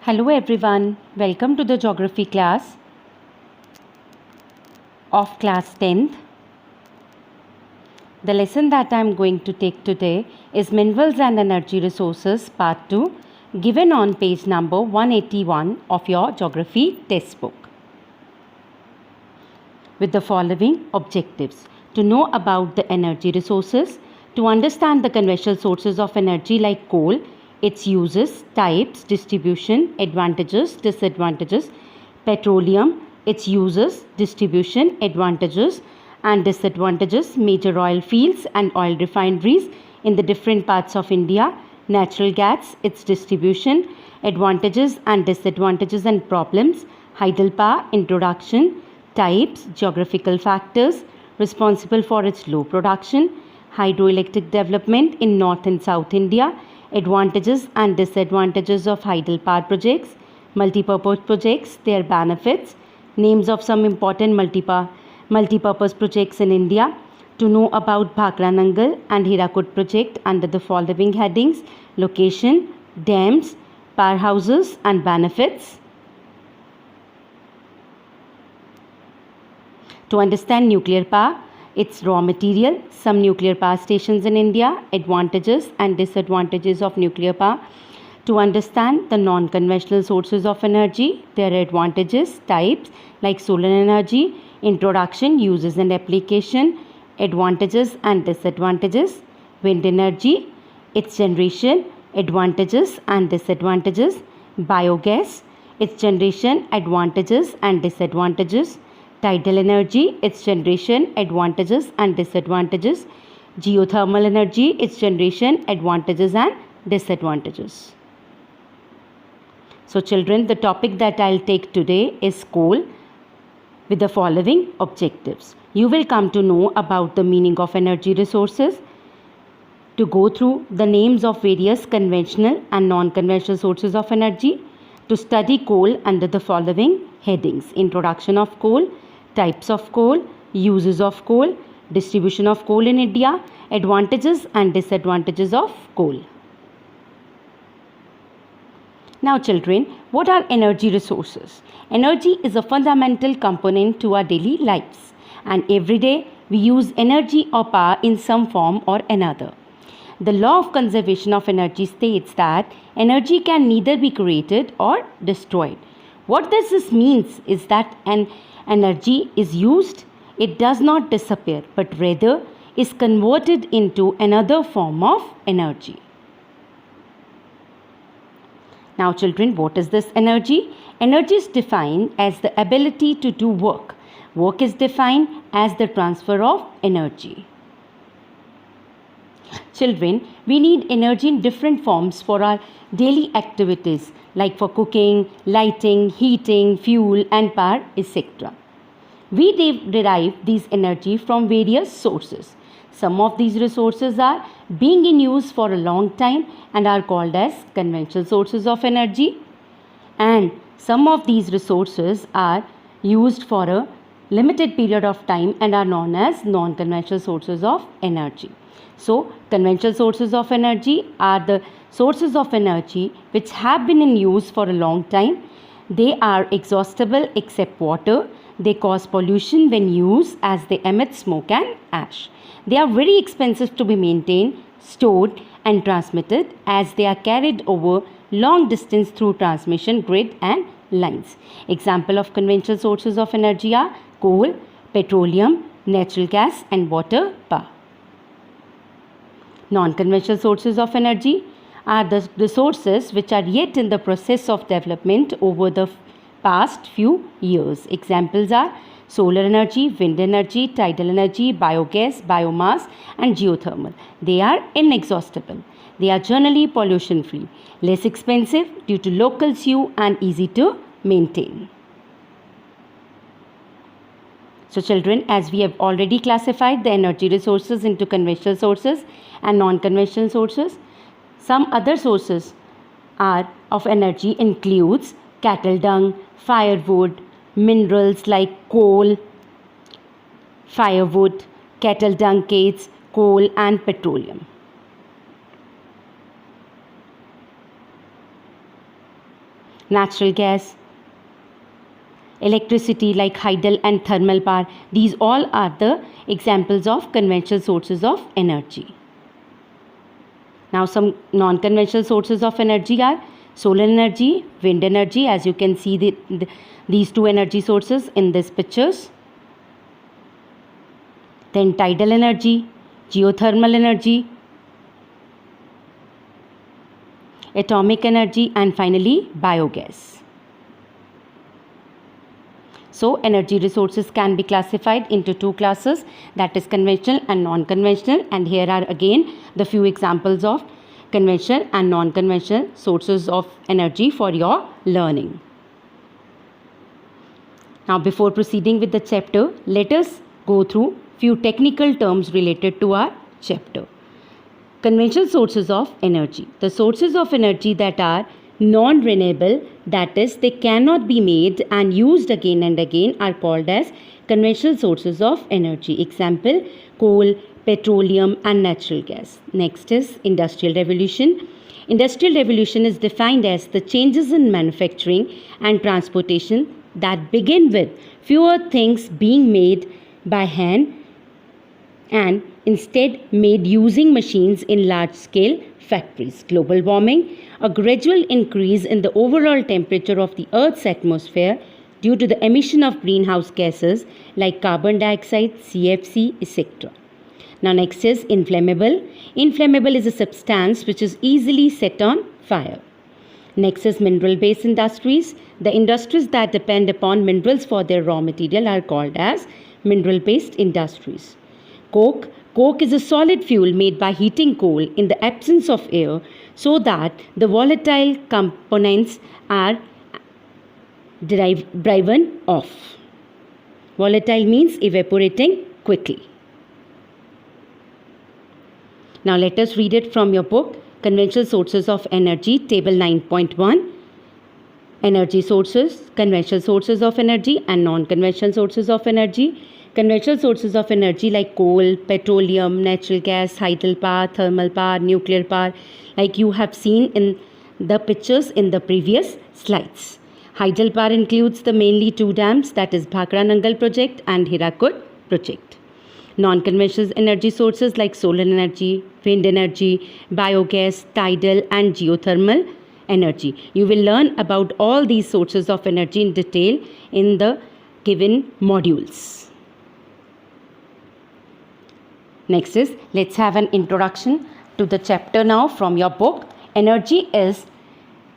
Hello everyone, welcome to the geography class of class 10th. The lesson that I am going to take today is Minerals and Energy Resources Part 2, given on page number 181 of your geography textbook. With the following objectives: to know about the energy resources, to understand the conventional sources of energy like coal, its uses, types, distribution, advantages, disadvantages, petroleum, its uses, distribution, advantages and disadvantages, major oil fields and oil refineries in the different parts of India, natural gas, its distribution, advantages and disadvantages and problems, hydropower, introduction, types, geographical factors responsible for its low production, hydroelectric development in North and South India, advantages and disadvantages of hydropower projects, multipurpose projects, their benefits, names of some important multipurpose projects in India, to know about Bhakra Nangal and Hirakud project under the following headings: location, dams, powerhouses and benefits. To understand nuclear power, its raw material, some nuclear power stations in India, advantages and disadvantages of nuclear power. To understand the non-conventional sources of energy, their advantages, types like solar energy, introduction, uses and application, advantages and disadvantages, wind energy, its generation, advantages and disadvantages, biogas, its generation, advantages and disadvantages, tidal energy, its generation, advantages and disadvantages, geothermal energy, its generation, advantages and disadvantages. So children, the topic that I'll take today is coal with the following objectives. You will come to know about the meaning of energy resources, to go through the names of various conventional and non-conventional sources of energy, to study coal under the following headings: introduction of coal, types of coal, uses of coal, distribution of coal in India, advantages and disadvantages of coal. Now children, what are energy resources? Energy is a fundamental component to our daily lives, and every day we use energy or power in some form or another. The law of conservation of energy states that energy can neither be created or destroyed. What this means is that an energy is used, it does not disappear, but rather is converted into another form of energy. Now children, what is this energy? Energy is defined as the ability to do work. Work is defined as the transfer of energy. Children, we need energy in different forms for our daily activities, like for cooking, lighting, heating, fuel and power, etc. We derive these energy from various sources. Some of these resources are being in use for a long time and are called as conventional sources of energy, and some of these resources are used for a limited period of time and are known as non-conventional sources of energy. So, conventional sources of energy are the sources of energy which have been in use for a long time. They are exhaustible except water. They cause pollution when used, as they emit smoke and ash. They are very expensive to be maintained, stored and transmitted, as they are carried over long distance through transmission grid and lines. Example of conventional sources of energy are coal, petroleum, natural gas and water power. Non-conventional sources of energy are the resources which are yet in the process of development over the past few years. Examples are solar energy, wind energy, tidal energy, biogas, biomass and geothermal. They are inexhaustible. They are generally pollution free, less expensive due to local use and easy to maintain. So children, as we have already classified the energy resources into conventional sources and non-conventional sources, some other sources of energy includes cattle dung, firewood, minerals like coal, firewood, cattle dung cakes, coal and petroleum. natural gas, electricity like hydel and thermal power. These all are the examples of conventional sources of energy. Now some non-conventional sources of energy are solar energy, wind energy, as you can see these two energy sources in these pictures. Then tidal energy, geothermal energy, atomic energy, and finally biogas. So energy resources can be classified into two classes, that is conventional and non-conventional, and here are again the few examples of conventional and non-conventional sources of energy for your learning. Now before proceeding with the chapter, let us go through few technical terms related to our chapter. Conventional sources of energy. The sources of energy that are non-renewable, that is, they cannot be made and used again and again, are called as conventional sources of energy. Example, coal, petroleum and natural gas. Next is Industrial Revolution. Industrial Revolution is defined as the changes in manufacturing and transportation that begin with fewer things being made by hand and instead made using machines in large-scale factories. Global warming, a gradual increase in the overall temperature of the Earth's atmosphere due to the emission of greenhouse gases like carbon dioxide, CFC, etc. Now next is inflammable. Inflammable is a substance which is easily set on fire. Next is mineral-based industries. The industries that depend upon minerals for their raw material are called as mineral-based industries. Coke. Coke is a solid fuel made by heating coal in the absence of air so that the volatile components are driven off. Volatile means evaporating quickly. Now let us read it from your book, Conventional Sources of Energy, Table 9.1. Energy sources, conventional sources of energy and non-conventional sources of energy. Conventional sources of energy like coal, petroleum, natural gas, hydel power, thermal power, nuclear power, like you have seen in the pictures in the previous slides. Hydel power includes the mainly two dams, that is Bhakra Nangal project and Hirakud project. Non-conventional energy sources like solar energy, wind energy, biogas, tidal and geothermal energy. You will learn about all these sources of energy in detail in the given modules. Next is, let's have an introduction to the chapter now from your book. Energy is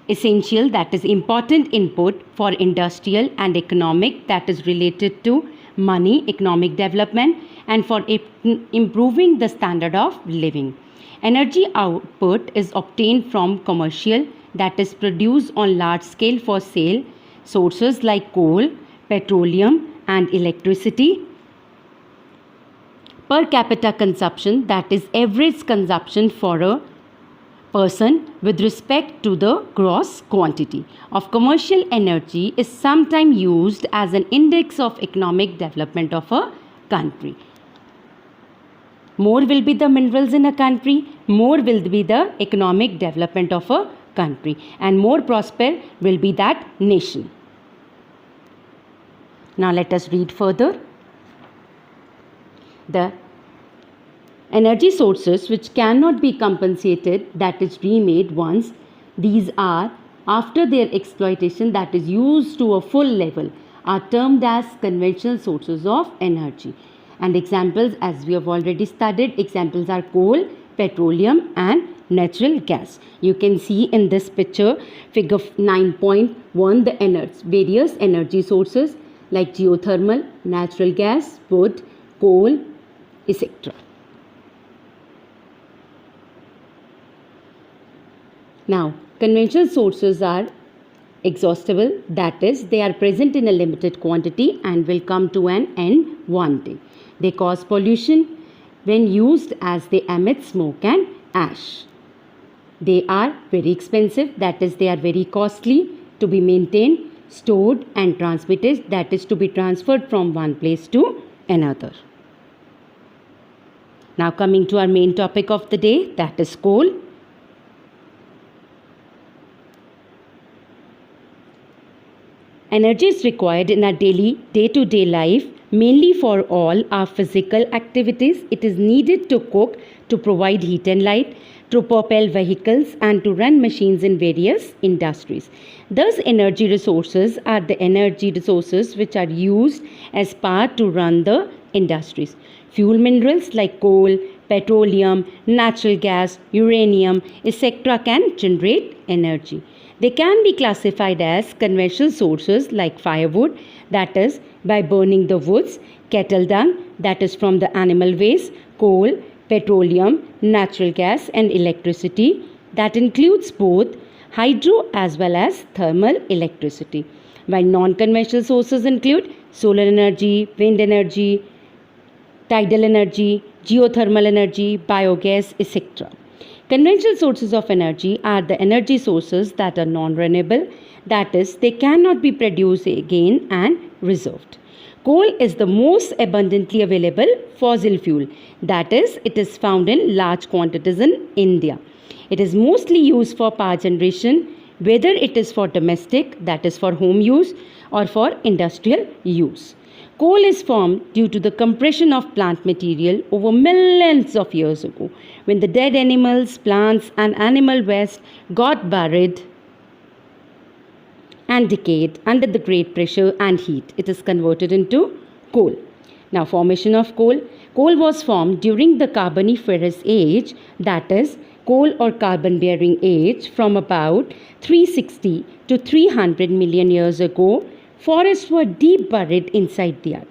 essential, that is important input for industrial and economic, that is related to money, economic development, and for improving the standard of living. Energy output is obtained from commercial, that is produced on large scale for sale, sources like coal, petroleum and electricity. Per capita consumption, that is average consumption for a person with respect to the gross quantity of commercial energy is sometimes used as an index of economic development of a country. More will be the minerals in a country, more will be the economic development of a country, and more prosper will be that nation. Now let us read further. The energy sources which cannot be compensated, that is remade once, these are after their exploitation, that is used to a full level, are termed as conventional sources of energy. And examples, as we have already studied, examples are coal, petroleum and natural gas. You can see in this picture, figure 9.1, the various energy sources like geothermal, natural gas, wood, coal, etc. Now, conventional sources are exhaustible, that is, they are present in a limited quantity and will come to an end one day. They cause pollution when used as they emit smoke and ash. They are very expensive, that is, they are very costly to be maintained, stored and transmitted, that is, to be transferred from one place to another. Now coming to our main topic of the day, that is coal. Energy is required in our daily day-to-day life, mainly for all our physical activities. It is needed to cook, to provide heat and light, to propel vehicles, and to run machines in various industries. Thus, energy resources are the energy resources which are used as power to run the industries. Fuel minerals like coal, petroleum, natural gas, uranium, etc. can generate energy. They can be classified as conventional sources like firewood, that is by burning the woods, cattle dung, that is from the animal waste, coal, petroleum, natural gas, and electricity. That includes both hydro as well as thermal electricity. While non-conventional sources include solar energy, wind energy, tidal energy, geothermal energy, biogas, etc. Conventional sources of energy are the energy sources that are non-renewable, that is, they cannot be produced again and reserved. Coal is the most abundantly available fossil fuel, that is, it is found in large quantities in India. It is mostly used for power generation, whether it is for domestic, that is for home use, or for industrial use. Coal is formed due to the compression of plant material over millions of years ago, when the dead animals, plants, and animal waste got buried and decayed under the great pressure and heat. It is converted into coal. Now, formation of coal. Coal was formed during the Carboniferous age, that is, coal or carbon bearing age, from about 360 to 300 million years ago. Forests were deep buried inside the earth.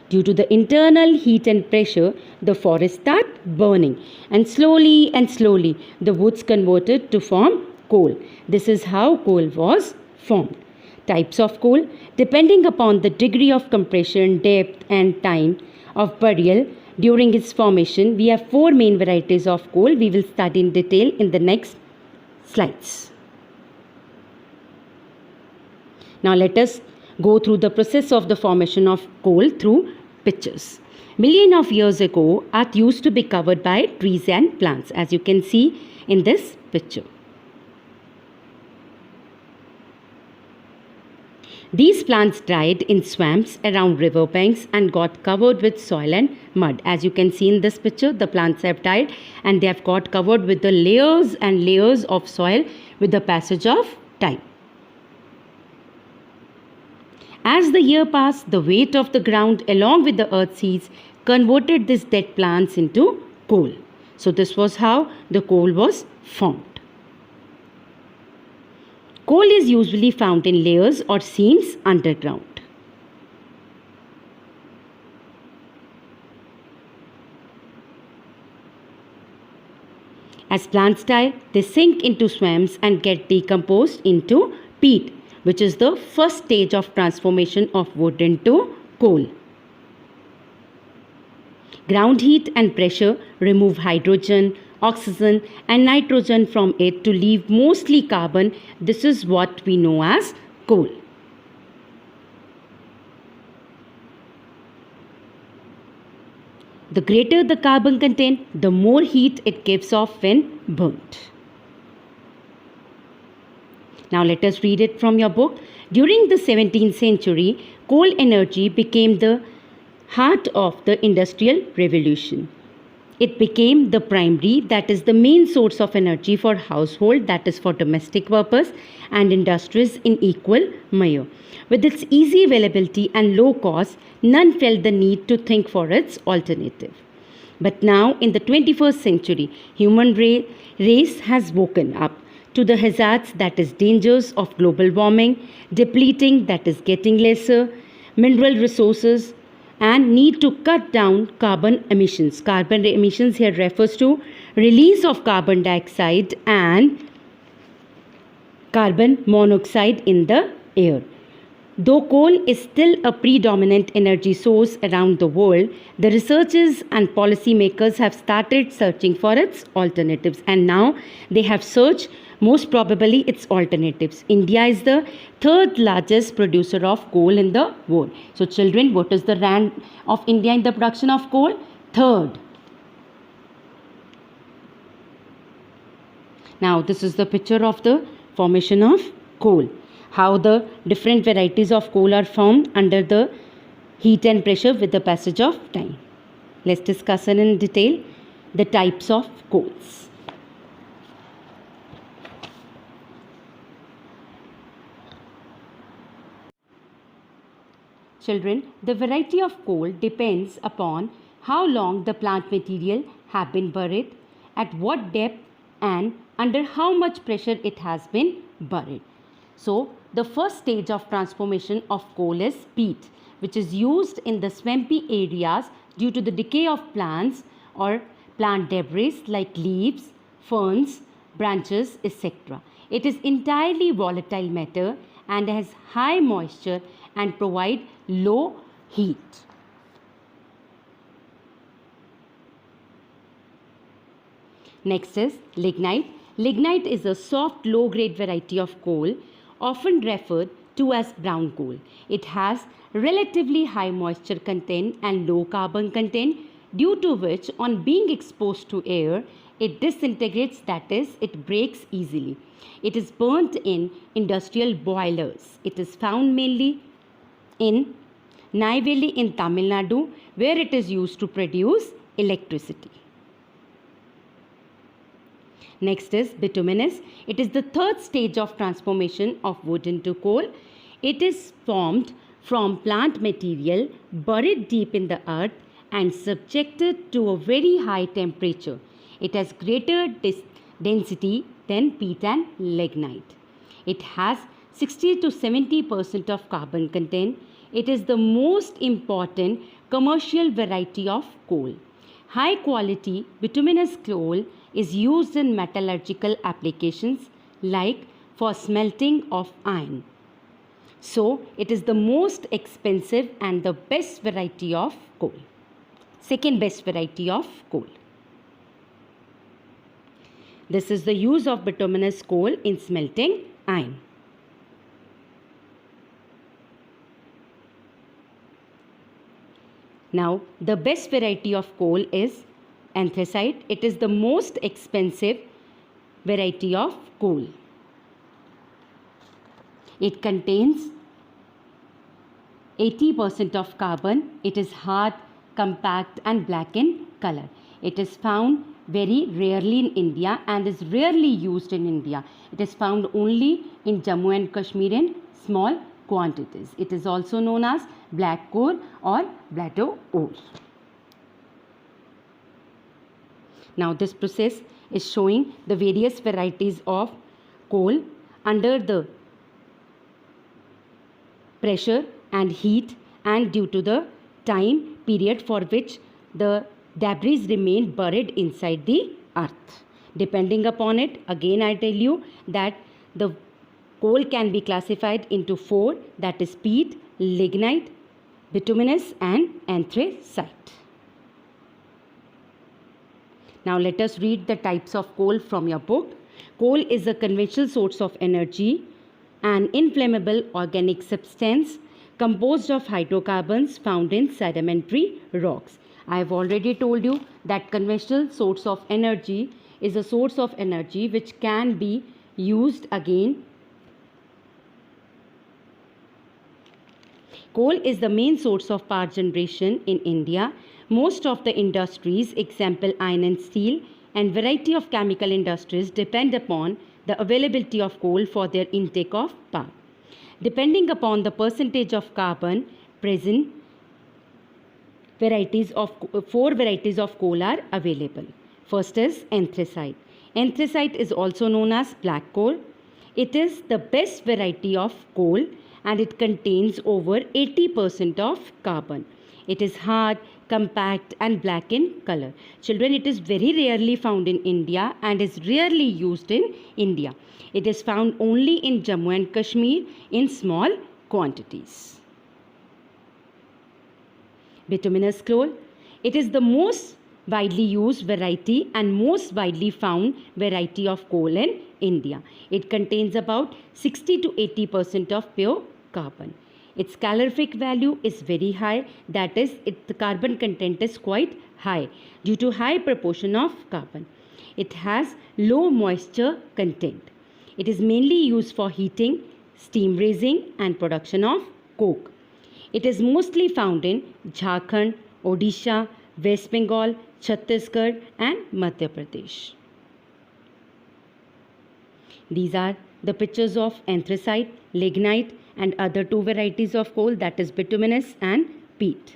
Due to the internal heat and pressure, the forest started burning, and slowly the woods converted to form coal. This is how coal was formed. Types of coal. Depending upon the degree of compression, depth, and time of burial during its formation, we have four main varieties of coal. We will study in detail in the next slides. Now let us go through the process of the formation of coal through pictures. Millions of years ago, earth used to be covered by trees and plants, as you can see in this picture. These plants died in swamps around riverbanks and got covered with soil and mud. As you can see in this picture, the plants have died and they have got covered with the layers and layers of soil with the passage of time. As the year passed, the weight of the ground along with the earth seeds converted these dead plants into coal. So this was how the coal was formed. Coal is usually found in layers or seams underground. As plants die, they sink into swamps and get decomposed into peat, which is the first stage of transformation of wood into coal. Ground heat and pressure remove hydrogen, oxygen, and nitrogen from it to leave mostly carbon. This is what we know as coal. The greater the carbon content, the more heat it gives off when burnt. Now let us read it from your book. During the 17th century, coal energy became the heart of the Industrial Revolution. It became the primary, that is the main source of energy for household, that is for domestic purpose, and industries in equal measure. With its easy availability and low cost, none felt the need to think for its alternative. But now, in the 21st century, human race has woken up to the hazards, that is dangers of global warming, depleting, that is getting lesser, mineral resources, and need to cut down carbon emissions. Carbon emissions here refers to release of carbon dioxide and carbon monoxide in the air. Though coal is still a predominant energy source around the world, the researchers and policymakers have started searching for its alternatives, and now they have searched most probably its alternatives. India is the third largest producer of coal in the world. So children, what is the rank of India in the production of coal? Third. Now this is the picture of the formation of coal. how the different varieties of coal are formed under the heat and pressure with the passage of time. Let's discuss in detail the types of coals. Children, the variety of coal depends upon how long the plant material have been buried, at what depth and under how much pressure it has been buried. So, the first stage of transformation of coal is peat, which is used in the swampy areas due to the decay of plants or plant debris like leaves, ferns, branches, etc. It is entirely volatile matter and has high moisture and provide low heat. Next is lignite. Lignite is a soft low-grade variety of coal, often referred to as brown coal. It has relatively high moisture content and low carbon content, due to which on being exposed to air, it disintegrates, that is, it breaks easily. It is burnt in industrial boilers. It is found mainly in Neyveli in Tamil Nadu, where it is used to produce electricity. Next is bituminous. It is the third stage of transformation of wood into coal. It is formed from plant material buried deep in the earth and subjected to a very high temperature. It has greater density than peat and lignite. It has 60 to 70% of carbon content. It is the most important commercial variety of coal. High quality bituminous coal is used in metallurgical applications like for smelting of iron. So, it is the most expensive and the best variety of coal. Second best variety of coal. This is the use of bituminous coal in smelting iron. Now, the best variety of coal is anthracite. It is the most expensive variety of coal. It contains 80% of carbon. It is hard, compact and black in color. It is found very rarely in India and is rarely used in India. It is found only in Jammu and Kashmir in small quantities. It is also known as black coal or bladder ore. Now this process is showing the various varieties of coal under the pressure and heat and due to the time period for which the debris remain buried inside the earth. Depending upon it, again I tell you that the coal can be classified into four, that is peat, lignite, bituminous and anthracite. Now let us read the types of coal from your book. Coal is a conventional source of energy, an inflammable organic substance composed of hydrocarbons found in sedimentary rocks. I have already told you that conventional source of energy is a source of energy which can be used again. Coal is the main source of power generation in India. Most of the industries, example iron and steel, and variety of chemical industries depend upon the availability of coal for their intake of power. Depending upon the percentage of carbon present, four varieties of coal are available. First is anthracite. Anthracite is also known as black coal. It is the best variety of coal and it contains over 80% of carbon. It is hard, compact and black in color. Children, it is very rarely found in India and is rarely used in India. It is found only in Jammu and Kashmir in small quantities. Bituminous coal. It is the most widely used variety and most widely found variety of coal in India. It contains about 60 to 80% of pure carbon. Its calorific value is very high, that is, the carbon content is quite high due to high proportion of carbon. It has low moisture content. It is mainly used for heating, steam raising and production of coke. It is mostly found in Jharkhand, Odisha, West Bengal, Chhattisgarh and Madhya Pradesh. These are the pictures of anthracite, lignite and other two varieties of coal, that is bituminous and peat.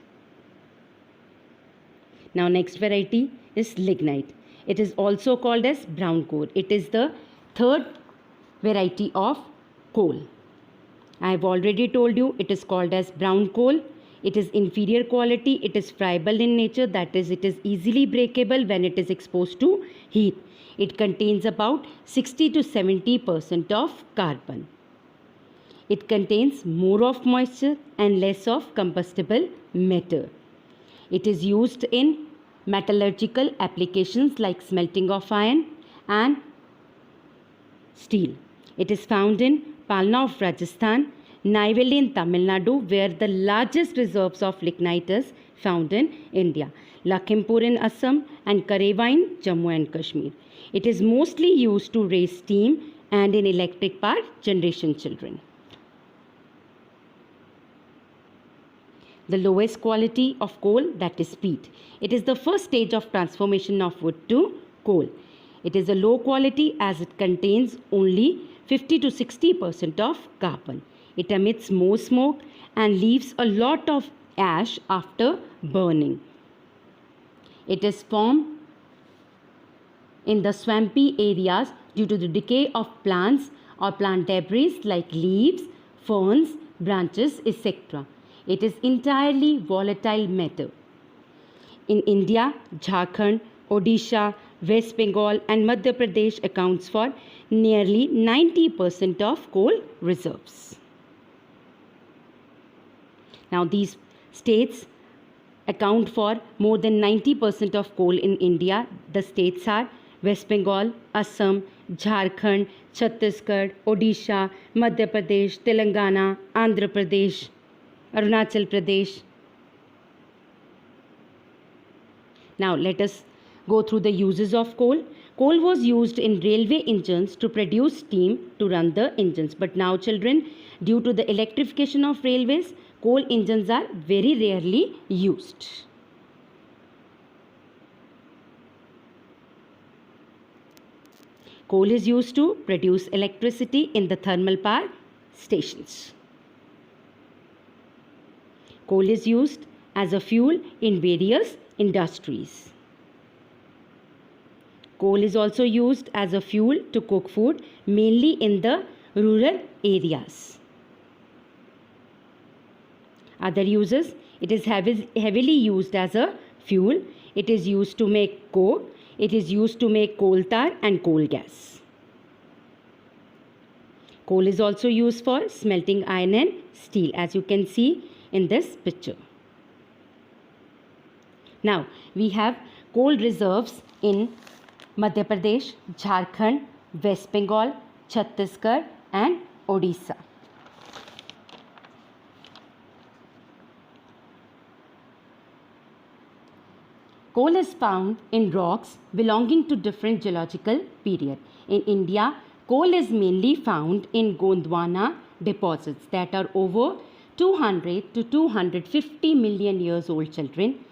Now next variety is lignite. It is also called as brown coal. It is the third variety of coal. I have already told you it is called as brown coal. It is inferior quality. It is friable in nature, that is it is easily breakable when it is exposed to heat. It contains about 60 to 70% of carbon. It contains more of moisture and less of combustible matter. It is used in metallurgical applications like smelting of iron and steel. It is found in Palna of Rajasthan, Neyveli in Tamil Nadu, where the largest reserves of lignite is found in India, Lakhimpur in Assam and Karewa in Jammu and Kashmir. It is mostly used to raise steam and in electric power generation children. The lowest quality of coal, that is peat. It is the first stage of transformation of wood to coal. It is a low quality as it contains only 50 to 60% of carbon. It emits more smoke and leaves a lot of ash after burning. It is formed in the swampy areas due to the decay of plants or plant debris like leaves, ferns, branches, etc. It is entirely volatile matter. In India, Jharkhand, Odisha, West Bengal and Madhya Pradesh accounts for nearly 90% of coal reserves. Now these states account for more than 90% of coal in India. The states are West Bengal, Assam, Jharkhand, Chhattisgarh, Odisha, Madhya Pradesh, Telangana, Andhra Pradesh, Arunachal Pradesh. Now let us go through the uses of coal. Coal was used in railway engines to produce steam to run the engines. But now children, due to the electrification of railways, coal engines are very rarely used. Coal is used to produce electricity in the thermal power stations. Coal is used as a fuel in various industries. Coal is also used as a fuel to cook food, mainly in the rural areas. Other uses, it is heavily used as a fuel. It is used to make coke. It is used to make coal tar and coal gas. Coal is also used for smelting iron and steel, as you can see in this picture. Now we have coal reserves in Madhya Pradesh, Jharkhand, West Bengal, Chhattisgarh and Odisha. Coal is found in rocks belonging to different geological periods. In India, coal is mainly found in Gondwana deposits that are over 200 to 250 million years old, children.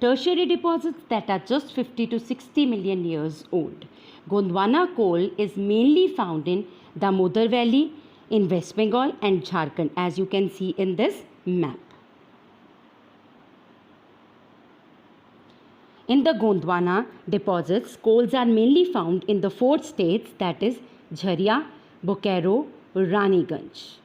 Tertiary deposits that are just 50 to 60 million years old. Gondwana coal is mainly found in Damodar Valley in West Bengal and Jharkhand, as you can see in this map. In the Gondwana deposits, coals are mainly found in the four states, that is Jharia, Bokaro, Raniganj.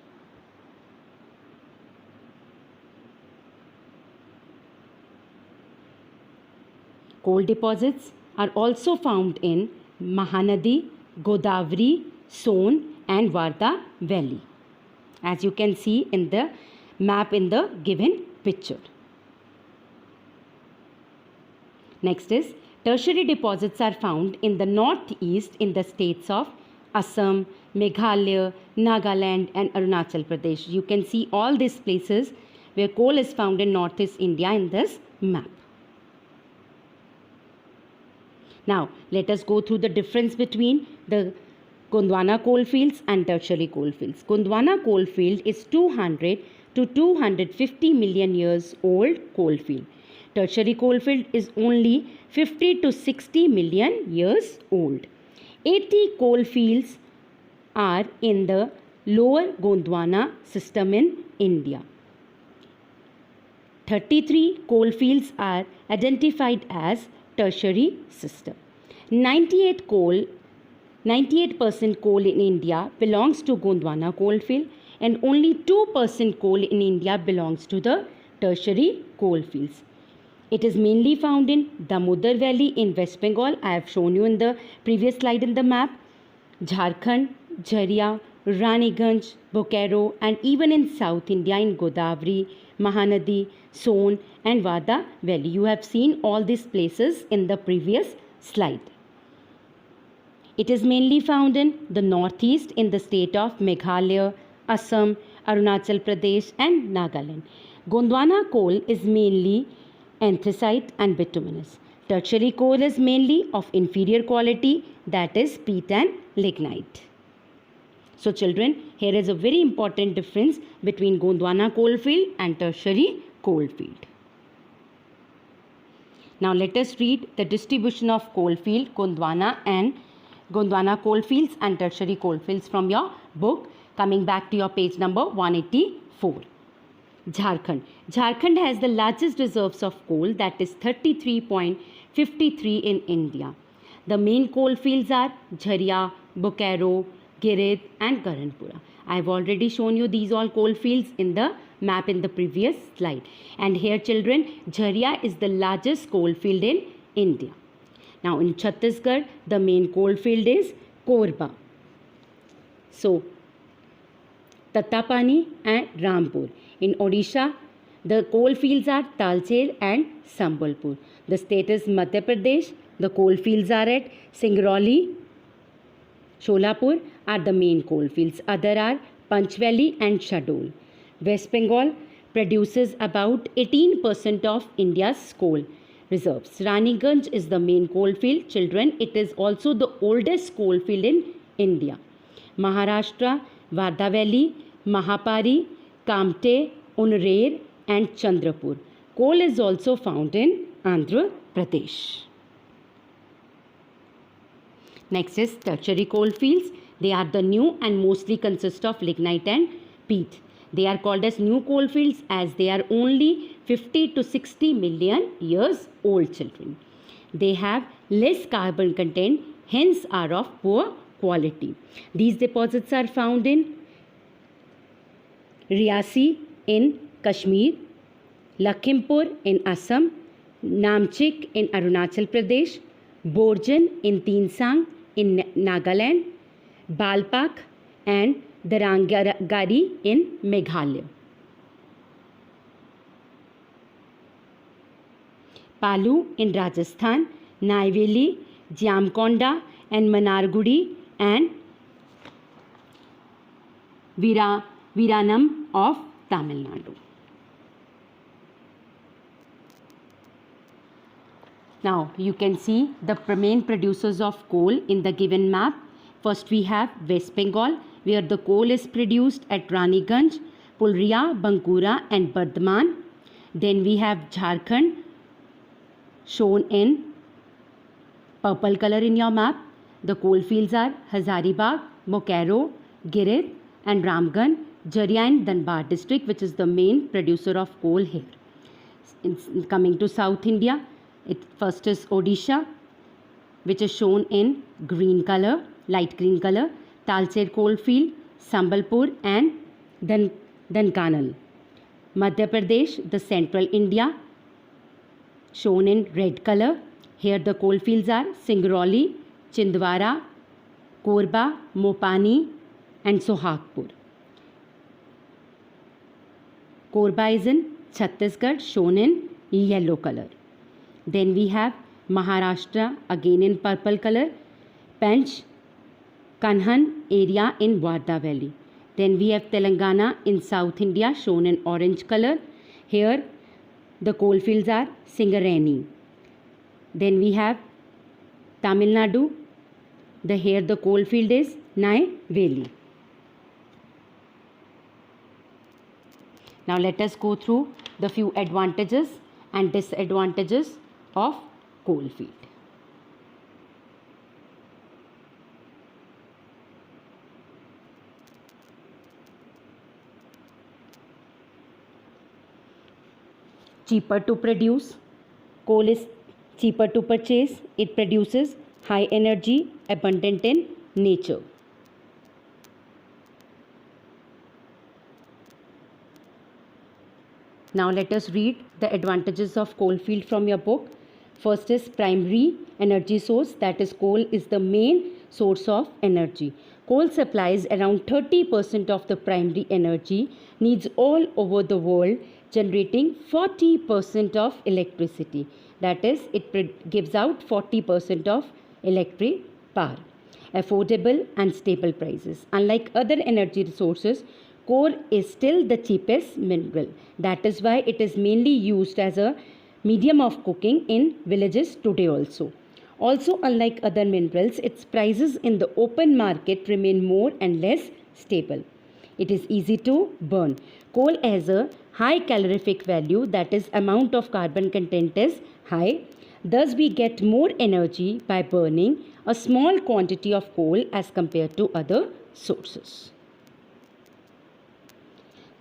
Coal deposits are also found in Mahanadi, Godavari, Son and Wardha Valley, as you can see in the map in the given picture. Next is tertiary deposits are found in the northeast in the states of Assam, Meghalaya, Nagaland and Arunachal Pradesh. You can see all these places where coal is found in northeast India in this map. Now let us go through the difference between the Gondwana coalfields and tertiary coalfields. Gondwana coalfield is 200 to 250 million years old coalfield. Tertiary coalfield is only 50 to 60 million years old. 80 coalfields are in the lower Gondwana system in India. 33 coalfields are identified as tertiary system. 98% coal in India belongs to Gondwana coalfield, and only 2% coal in India belongs to the tertiary coalfields. It is mainly found in Damodar Valley in West Bengal. I have shown you in the previous slide in the map. Jharkhand, Jharia, Raniganj, Bokaro, and even in South India in Godavari, Mahanadi, Son and Vada Valley. You have seen all these places in the previous slide. It is mainly found in the northeast in the state of Meghalaya, Assam, Arunachal Pradesh and Nagaland. Gondwana coal is mainly anthracite and bituminous. Tertiary coal is mainly of inferior quality, that is peat and lignite. So children, here is a very important difference between Gondwana coalfield and tertiary coalfield. Now let us read the distribution of coalfield, Gondwana coalfields and tertiary coalfields from your book. Coming back to your page number 184. Jharkhand. Jharkhand has the largest reserves of coal, that is 33.53 in India. The main coalfields are Jharia, Bokaro, Girid and Karanpura. I have already shown you these all coalfields in the map in the previous slide. And here children, Jharia is the largest coalfield in India. Now in Chhattisgarh, the main coalfield is Korba. So Tattapani and Rampur. In Odisha, the coalfields are Talcher and Sambalpur. The state is Madhya Pradesh. The coalfields are at Singrauli, Sholapur are the main coalfields. Other are Panchvali and Shahdol. West Bengal produces about 18% of India's coal reserves. Raniganj is the main coalfield. Children, it is also the oldest coalfield in India. Maharashtra, Wardha Valley, Mahapari, Kamte, Unrer and Chandrapur. Coal is also found in Andhra Pradesh. Next is tertiary coalfields. They are the new and mostly consist of lignite and peat. They are called as new coalfields as they are only 50 to 60 million years old, children. They have less carbon content, hence are of poor quality. These deposits are found in Riyasi in Kashmir, Lakhimpur in Assam, Namchik in Arunachal Pradesh, Borjan in Tinsang in Nagaland, Balpak and Darangari in Meghalaya. Palu in Rajasthan, Naiveli, Jamkonda and Manargudi and Viranam of Tamil Nadu. Now you can see the main producers of coal in the given map. First we have West Bengal, where the coal is produced at Raniganj, Pulria, Bankura and Bardhaman. Then we have Jharkhand, shown in purple color in your map. The coalfields are Hazaribagh, Bokaro, Girid and Ramgarh, Jharia and Dhanbad district, which is the main producer of coal here. Coming to South India, first is Odisha, which is shown in green color, light green color, Talcher coalfield, Sambalpur and Dhankanal. Madhya Pradesh, the central India, shown in red color. Here the coalfields are Singrauli, Chindwara, Korba, Mopani and Sohagpur. Korba is in Chhattisgarh, shown in yellow color. Then we have Maharashtra, again in purple color, Panch, Kanhan area in Wardha Valley. Then we have Telangana in South India, shown in orange color. Here the coalfields are Singareni. Then we have Tamil Nadu, Here the coal field is Neyveli. Now let us go through the few advantages and disadvantages of coal field. Cheaper to produce. Coal is cheaper to purchase. It produces high energy, abundant in nature. Now let us read the advantages of coal field from your book. First is primary energy source, that is coal is the main source of energy. Coal supplies around 30% of the primary energy needs all over the world, generating 40% of electricity. That is, it gives out 40% of electric power. Affordable and stable prices. Unlike other energy resources, coal is still the cheapest mineral. That is why it is mainly used as a medium of cooking in villages today also. Also, unlike other minerals, its prices in the open market remain more and less stable. It is easy to burn. Coal has a high calorific value, that is, amount of carbon content is high. Thus, we get more energy by burning a small quantity of coal as compared to other sources.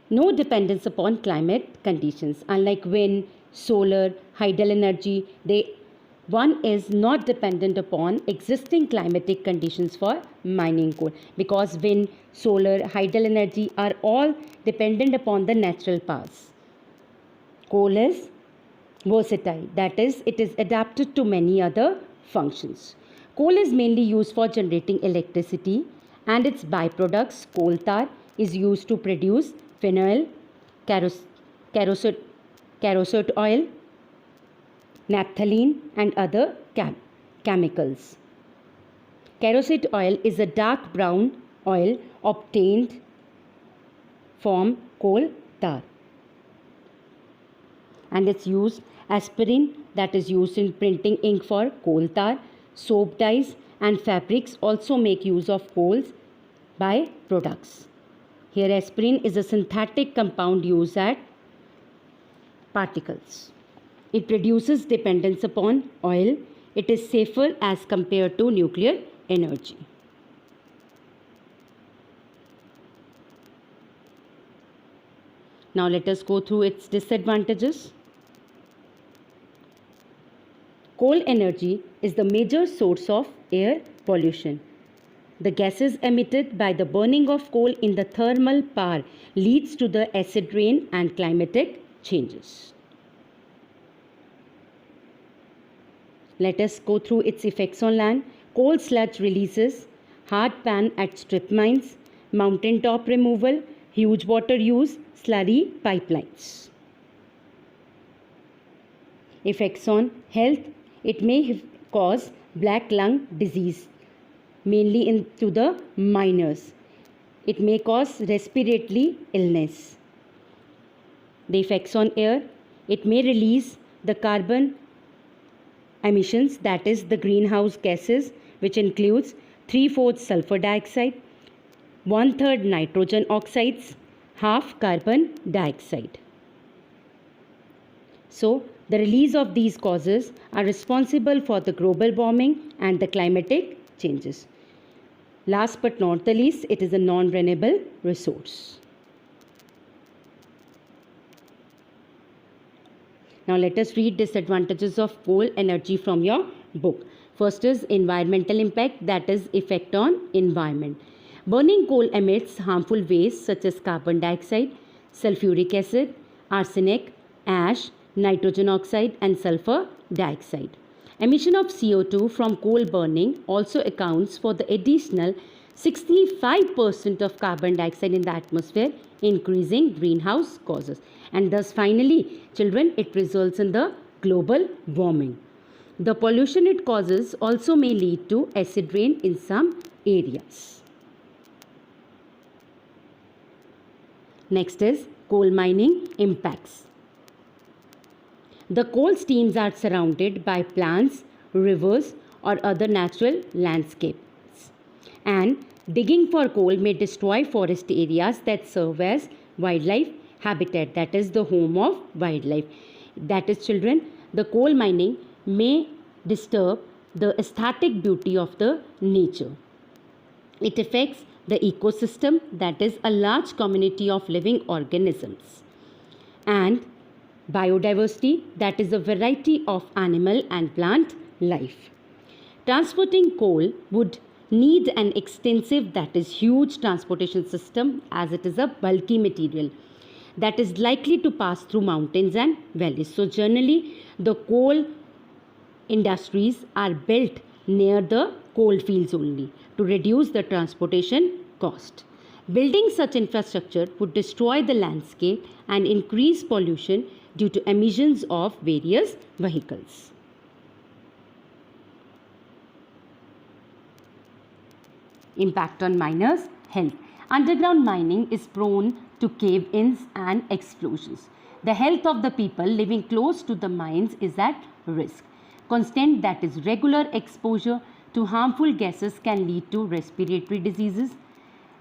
No dependence upon climate conditions. Unlike wind, solar, hydel energy, one is not dependent upon existing climatic conditions for mining coal, because wind, solar, hydel energy are all dependent upon the natural powers. Coal is versatile, that is, it is adapted to many other functions. Coal is mainly used for generating electricity, and its byproducts, coal tar, is used to produce phenol, kerosene oil, naphthalene, and other chemicals. Kerosene oil is a dark brown oil obtained from coal tar, and it's used. Aspirin, that is used in printing ink for coal tar. Soap dyes and fabrics also make use of coals by products. Here aspirin is a synthetic compound used at particles. It reduces dependence upon oil. It is safer as compared to nuclear energy. Now let us go through its disadvantages. Coal energy is the major source of air pollution. The gases emitted by the burning of coal in the thermal power leads to the acid rain and climatic changes. Let us go through its effects on land. Coal sludge releases, hard pan at strip mines, mountain top removal, huge water use, slurry pipelines. Effects on health. It may cause black lung disease, mainly into the miners. It may cause respiratory illness. The effects on air. It may release the carbon emissions, that is the greenhouse gases, which includes 3/4 sulfur dioxide, 1/3 nitrogen oxides, half carbon dioxide. So, the release of these causes are responsible for the global warming and the climatic changes. Last but not the least, it is a non-renewable resource. Now let us read disadvantages of coal energy from your book. First is environmental impact, that is effect on environment. Burning coal emits harmful waste such as carbon dioxide, sulfuric acid, arsenic, ash, nitrogen oxide and sulfur dioxide. Emission of CO2 from coal burning also accounts for the additional 65% of carbon dioxide in the atmosphere, increasing greenhouse gases. And thus finally, children, it results in the global warming. The pollution it causes also may lead to acid rain in some areas. Next is coal mining impacts. The coal seams are surrounded by plants, rivers or other natural landscape. And digging for coal may destroy forest areas that serve as wildlife habitat, that is the home of wildlife. That is, children, the coal mining may disturb the aesthetic beauty of the nature. It affects the ecosystem, that is a large community of living organisms, and biodiversity, that is a variety of animal and plant life. Transporting coal would need an extensive, that is huge transportation system, as it is a bulky material that is likely to pass through mountains and valleys. So generally the coal industries are built near the coal fields only to reduce the transportation cost. Building such infrastructure would destroy the landscape and increase pollution due to emissions of various vehicles. Impact on miners' health. Underground mining is prone to cave-ins and explosions. The health of the people living close to the mines is at risk. Constant, that is regular exposure to harmful gases can lead to respiratory diseases,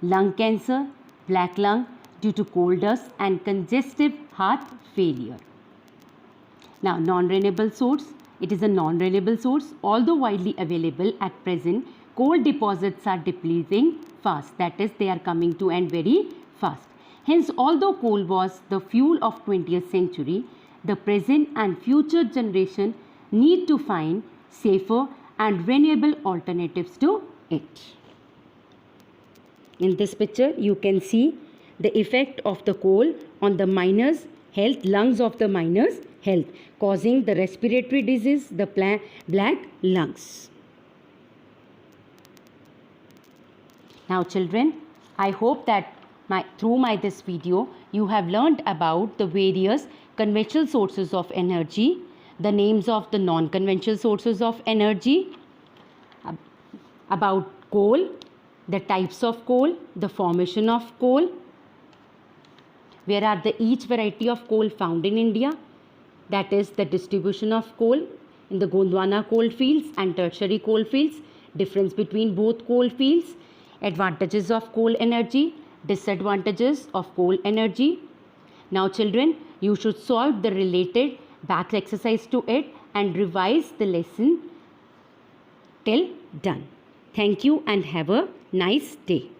lung cancer, black lung due to coal dust, and congestive heart failure. Now, non-renewable source. It is a non-renewable source. Although widely available at present, coal deposits are depleting fast. That is, they are coming to end very fast. Hence, although coal was the fuel of 20th century, the present and future generation need to find safer and renewable alternatives to it. In this picture, you can see the effect of the coal on the miners' health, lungs of the miners' health, causing the respiratory disease, the black lungs. Now children, I hope that through this video, you have learnt about the various conventional sources of energy, the names of the non-conventional sources of energy, about coal, the types of coal, the formation of coal, where are each variety of coal found in India, that is the distribution of coal in the Gondwana coal fields and tertiary coal fields, difference between both coal fields, advantages of coal energy, disadvantages of coal energy. Now children, you should solve the related back exercise to it and revise the lesson till done. Thank you and have a nice day.